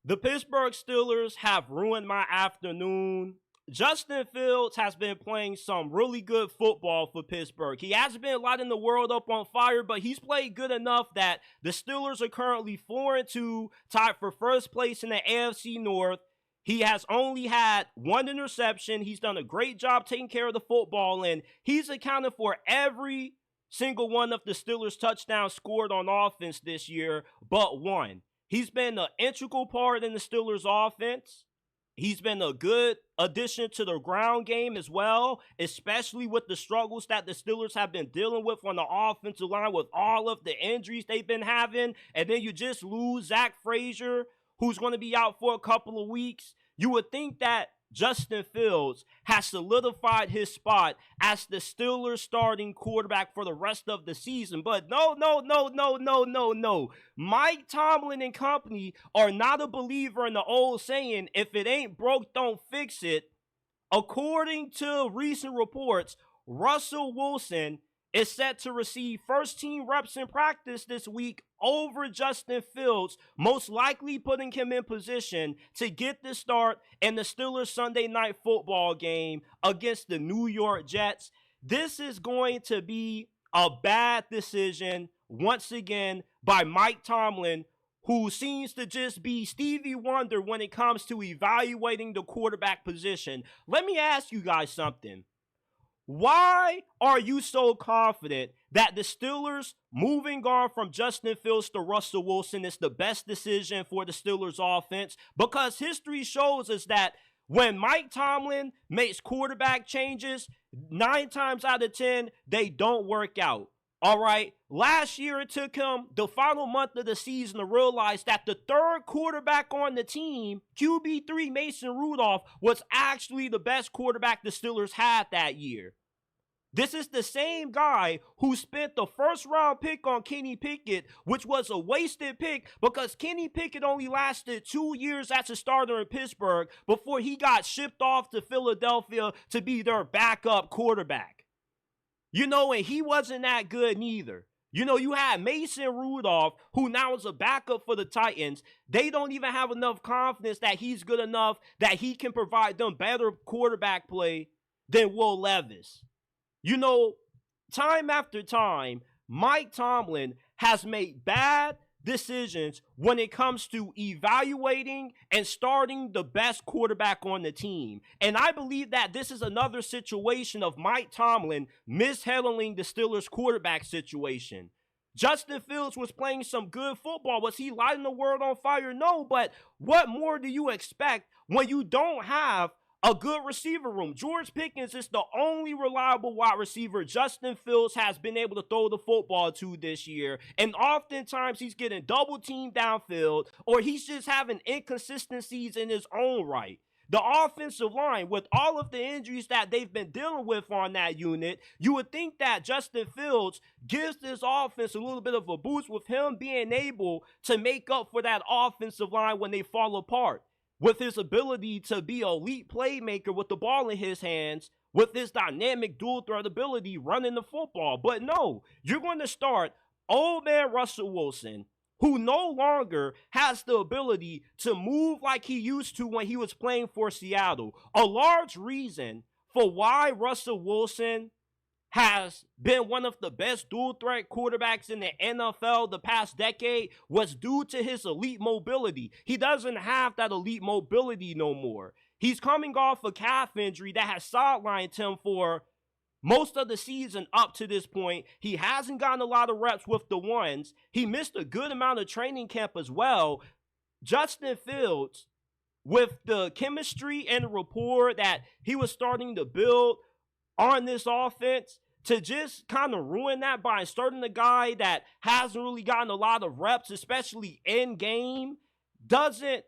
The Pittsburgh Steelers have ruined my afternoon. Justin Fields has been playing some really good football for Pittsburgh. He hasn't been lighting the world up on fire, but he's played good enough that the Steelers are currently 4-2, tied for first place in the AFC North. He has only had one interception. He's done a great job taking care of the football, and he's accounted for every single one of the Steelers' touchdowns scored on offense this year, but one. He's been an integral part in the Steelers' offense. He's been a good addition to the ground game as well, especially with the struggles that the Steelers have been dealing with on the offensive line with all of the injuries they've been having. And then you just lose Zach Frazier, who's going to be out for a couple of weeks. You would think that Justin Fields has solidified his spot as the Steelers starting quarterback for the rest of the season. But no. Mike Tomlin and company are not a believer in the old saying, if it ain't broke, don't fix it. According to recent reports, Russell Wilson is set to receive first-team reps in practice this week over Justin Fields, most likely putting him in position to get the start in the Steelers Sunday night football game against the New York Jets. This is going to be a bad decision, once again, by Mike Tomlin, who seems to just be Stevie Wonder when it comes to evaluating the quarterback position. Let me ask you guys something. Why are you so confident that the Steelers moving on from Justin Fields to Russell Wilson is the best decision for the Steelers offense? Because history shows us that when Mike Tomlin makes quarterback changes, 9 times out of 10, they don't work out. All right, last year it took him the final month of the season to realize that the third quarterback on the team, QB3 Mason Rudolph, was actually the best quarterback the Steelers had that year. This is the same guy who spent the first round pick on Kenny Pickett, which was a wasted pick because Kenny Pickett only lasted 2 years as a starter in Pittsburgh before he got shipped off to Philadelphia to be their backup quarterback. And he wasn't that good neither. You had Mason Rudolph, who now is a backup for the Titans. They don't even have enough confidence that he's good enough that he can provide them better quarterback play than Will Levis. Time after time, Mike Tomlin has made bad decisions when it comes to evaluating and starting the best quarterback on the team. And I believe that this is another situation of Mike Tomlin mishandling the Steelers quarterback situation. Justin Fields was playing some good football. Was he lighting the world on fire? No, but what more do you expect when you don't have a good receiver room? George Pickens is the only reliable wide receiver Justin Fields has been able to throw the football to this year. And oftentimes he's getting double teamed downfield, or he's just having inconsistencies in his own right. The offensive line, with all of the injuries that they've been dealing with on that unit, you would think that Justin Fields gives this offense a little bit of a boost with him being able to make up for that offensive line when they fall apart, with his ability to be an elite playmaker with the ball in his hands, with his dynamic dual threat ability running the football. But no, you're going to start old man Russell Wilson, who no longer has the ability to move like he used to when he was playing for Seattle. A large reason for why Russell Wilson has been one of the best dual threat quarterbacks in the NFL the past decade was due to his elite mobility. He doesn't have that elite mobility no more. He's coming off a calf injury that has sidelined him for most of the season up to this point. He hasn't gotten a lot of reps with the ones. He missed a good amount of training camp as well. Justin Fields, with the chemistry and the rapport that he was starting to build on this offense, to just kind of ruin that by starting a guy that hasn't really gotten a lot of reps, especially in game, doesn't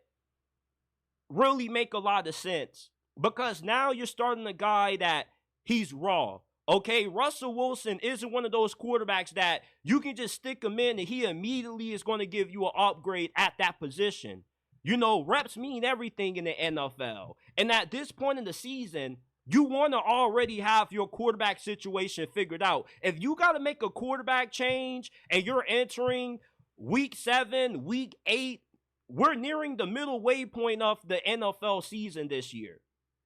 really make a lot of sense. Because now you're starting a guy that he's raw. Okay, Russell Wilson isn't one of those quarterbacks that you can just stick him in and he immediately is going to give you an upgrade at that position. Reps mean everything in the NFL. And at this point in the season, you want to already have your quarterback situation figured out. If you got to make a quarterback change and you're entering week 7, week 8, we're nearing the middle waypoint of the NFL season this year.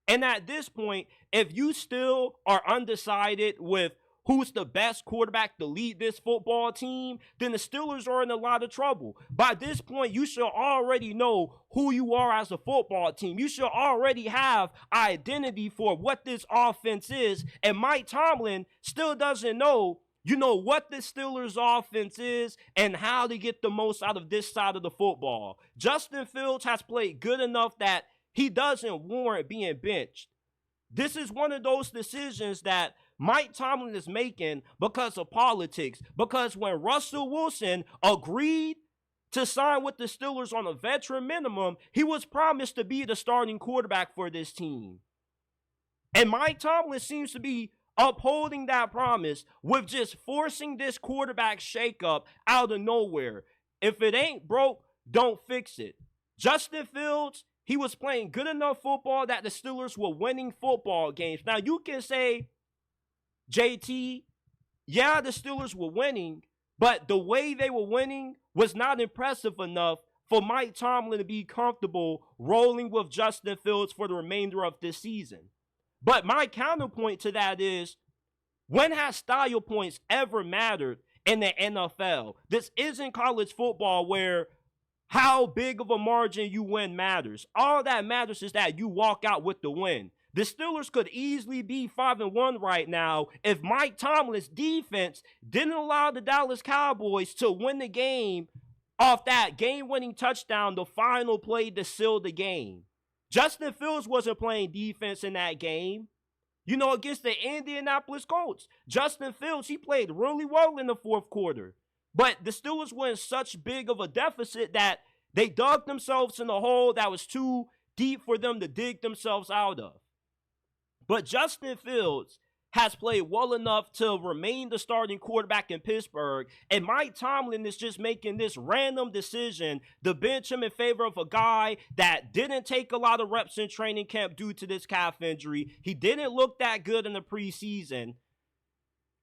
And at this point, if you still are undecided with who's the best quarterback to lead this football team, then the Steelers are in a lot of trouble. By this point, you should already know who you are as a football team. You should already have identity for what this offense is. And Mike Tomlin still doesn't know, what the Steelers offense is and how to get the most out of this side of the football. Justin Fields has played good enough that he doesn't warrant being benched. This is one of those decisions that Mike Tomlin is making because of politics. Because when Russell Wilson agreed to sign with the Steelers on a veteran minimum, he was promised to be the starting quarterback for this team. And Mike Tomlin seems to be upholding that promise with just forcing this quarterback shakeup out of nowhere. If it ain't broke, don't fix it. Justin Fields, he was playing good enough football that the Steelers were winning football games. Now, you can say, JT, yeah, the Steelers were winning, but the way they were winning was not impressive enough for Mike Tomlin to be comfortable rolling with Justin Fields for the remainder of this season. But my counterpoint to that is, when has style points ever mattered in the NFL? This isn't college football where how big of a margin you win matters. All that matters is that you walk out with the win. The Steelers could easily be 5-1 right now if Mike Tomlin's defense didn't allow the Dallas Cowboys to win the game off that game-winning touchdown, the final play to seal the game. Justin Fields wasn't playing defense in that game. Against the Indianapolis Colts, Justin Fields, he played really well in the fourth quarter. But the Steelers were in such big of a deficit that they dug themselves in a hole that was too deep for them to dig themselves out of. But Justin Fields has played well enough to remain the starting quarterback in Pittsburgh, and Mike Tomlin is just making this random decision to bench him in favor of a guy that didn't take a lot of reps in training camp due to this calf injury. He didn't look that good in the preseason.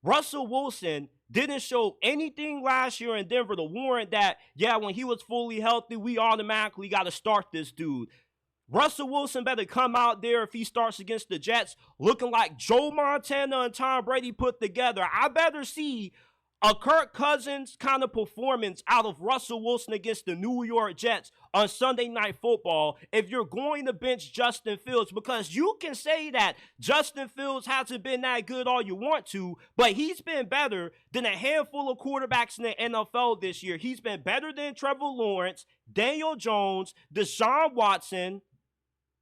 Russell Wilson didn't show anything last year in Denver to warrant that, when he was fully healthy, we automatically got to start this dude. Russell Wilson better come out there if he starts against the Jets looking like Joe Montana and Tom Brady put together. I better see a Kirk Cousins kind of performance out of Russell Wilson against the New York Jets on Sunday Night Football if you're going to bench Justin Fields, because you can say that Justin Fields hasn't been that good all you want to, but he's been better than a handful of quarterbacks in the NFL this year. He's been better than Trevor Lawrence, Daniel Jones, Deshaun Watson,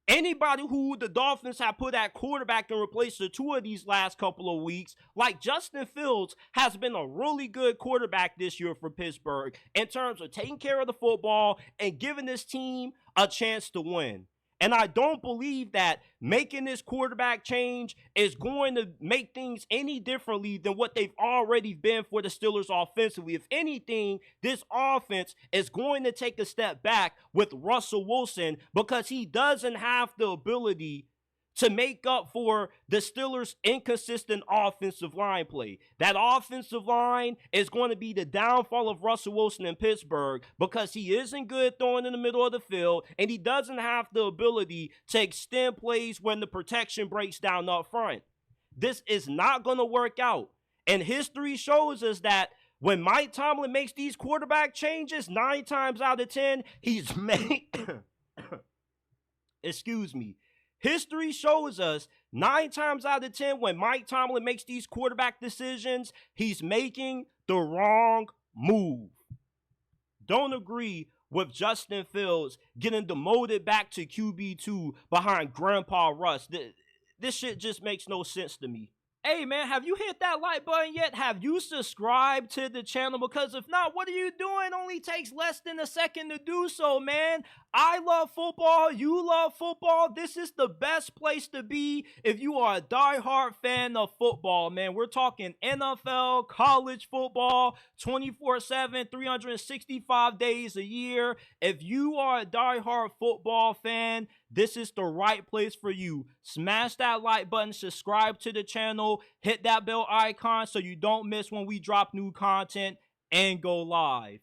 anybody who the Dolphins have put at quarterback and replaced the two of these last couple of weeks. Like, Justin Fields has been a really good quarterback this year for Pittsburgh in terms of taking care of the football and giving this team a chance to win. And I don't believe that making this quarterback change is going to make things any differently than what they've already been for the Steelers offensively. If anything, this offense is going to take a step back with Russell Wilson because he doesn't have the ability to make up for the Steelers' inconsistent offensive line play. That offensive line is going to be the downfall of Russell Wilson in Pittsburgh because he isn't good throwing in the middle of the field, and he doesn't have the ability to extend plays when the protection breaks down up front. This is not going to work out. And history shows us that when Mike Tomlin makes these quarterback changes, 9 times out of 10, he's made... History shows us 9 times out of 10 when Mike Tomlin makes these quarterback decisions, he's making the wrong move. Don't agree with Justin Fields getting demoted back to QB2 behind Grandpa Russ. This shit just makes no sense to me. Hey man, have you hit that like button yet? Have you subscribed to the channel? Because if not, what are you doing? It only takes less than a second to do so, man. I love football. You love football. This is the best place to be if you are a diehard fan of football, man. We're talking NFL, college football, 24/7, 365 days a year. If you are a diehard football fan, this is the right place for you. Smash that like button, subscribe to the channel, hit that bell icon so you don't miss when we drop new content, and go live.